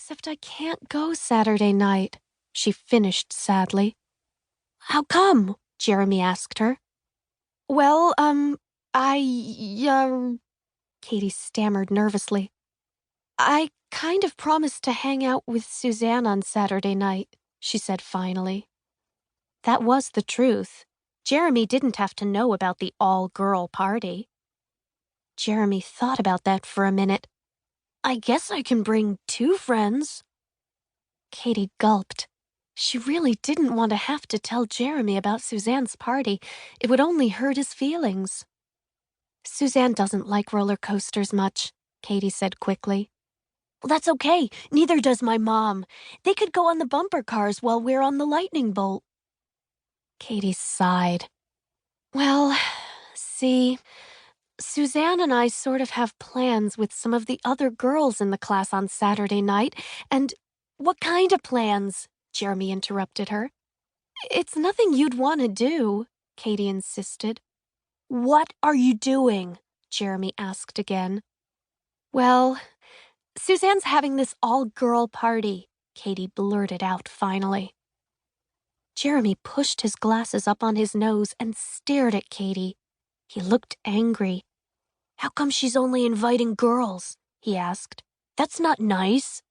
Except I can't go Saturday night, she finished sadly. How come? Jeremy asked her. Well, Katie stammered nervously. I kind of promised to hang out with Suzanne on Saturday night, she said finally. That was the truth. Jeremy didn't have to know about the all-girl party. Jeremy thought about that for a minute. I guess I can bring 2 friends. Katie gulped. She really didn't want to have to tell Jeremy about Suzanne's party. It would only hurt his feelings. Suzanne doesn't like roller coasters much, Katie said quickly. Well, that's okay. Neither does my mom. They could go on the bumper cars while we're on the lightning bolt. Katie sighed. Well, see, Suzanne and I sort of have plans with some of the other girls in the class on Saturday night, and what kind of plans? Jeremy interrupted her. It's nothing you'd want to do, Katie insisted. What are you doing? Jeremy asked again. Well, Suzanne's having this all-girl party, Katie blurted out finally. Jeremy pushed his glasses up on his nose and stared at Katie. He looked angry. How come she's only inviting girls? He asked. That's not nice.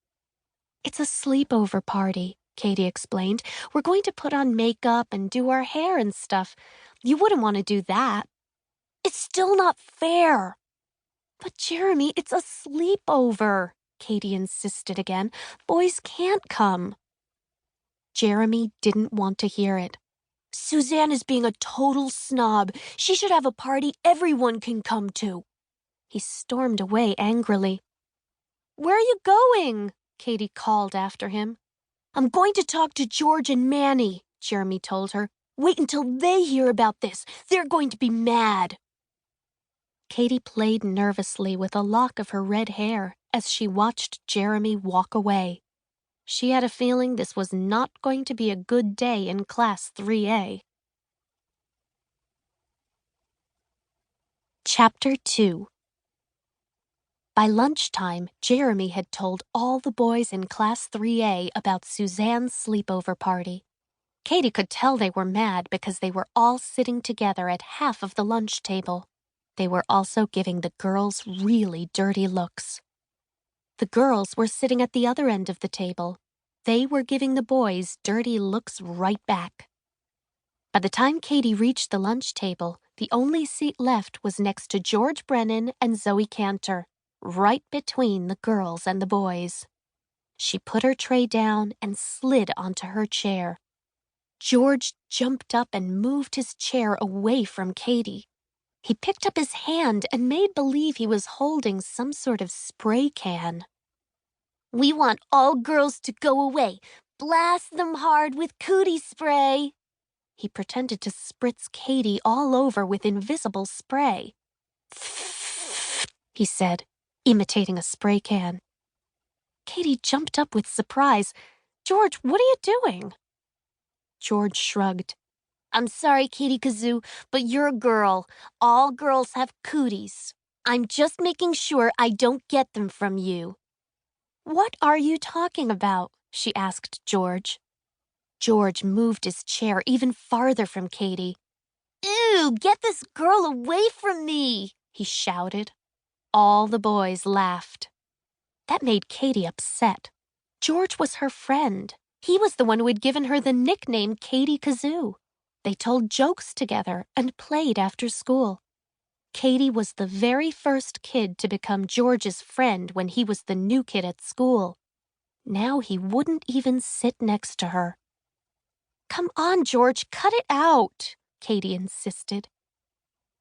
It's a sleepover party, Katie explained. We're going to put on makeup and do our hair and stuff. You wouldn't want to do that. It's still not fair. But Jeremy, it's a sleepover, Katie insisted again. Boys can't come. Jeremy didn't want to hear it. Suzanne is being a total snob. She should have a party everyone can come to. He stormed away angrily. Where are you going? Katie called after him. I'm going to talk to George and Manny, Jeremy told her. Wait until they hear about this. They're going to be mad. Katie played nervously with a lock of her red hair as she watched Jeremy walk away. She had a feeling this was not going to be a good day in Class 3A. Chapter 2. By lunchtime, Jeremy had told all the boys in Class 3A about Suzanne's sleepover party. Katie could tell they were mad because they were all sitting together at half of the lunch table. They were also giving the girls really dirty looks. The girls were sitting at the other end of the table. They were giving the boys dirty looks right back. By the time Katie reached the lunch table, the only seat left was next to George Brennan and Zoe Cantor, right between the girls and the boys. She put her tray down and slid onto her chair. George jumped up and moved his chair away from Katie. He picked up his hand and made believe he was holding some sort of spray can. We want all girls to go away. Blast them hard with Cooties spray. He pretended to spritz Katie all over with invisible spray. He said, imitating a spray can. Katie jumped up with surprise. George, what are you doing? George shrugged. I'm sorry, Katie Kazoo, but you're a girl. All girls have cooties. I'm just making sure I don't get them from you. What are you talking about? She asked George. George moved his chair even farther from Katie. Ew, get this girl away from me, he shouted. All the boys laughed. That made Katie upset. George was her friend. He was the one who had given her the nickname Katie Kazoo. They told jokes together and played after school. Katie was the very first kid to become George's friend when he was the new kid at school. Now he wouldn't even sit next to her. Come on, George, cut it out, Katie insisted.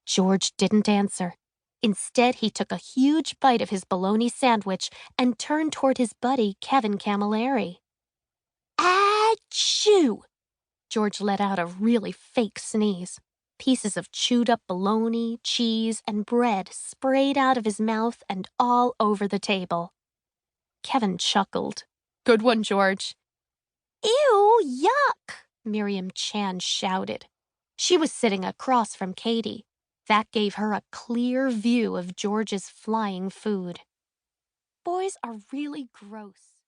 George didn't answer. Instead, he took a huge bite of his bologna sandwich and turned toward his buddy, Kevin Camilleri. Achoo! George let out a really fake sneeze. Pieces of chewed-up bologna, cheese, and bread sprayed out of his mouth and all over the table. Kevin chuckled. Good one, George. Ew, yuck! Miriam Chan shouted. She was sitting across from Katie. That gave her a clear view of George's flying food. Boys are really gross.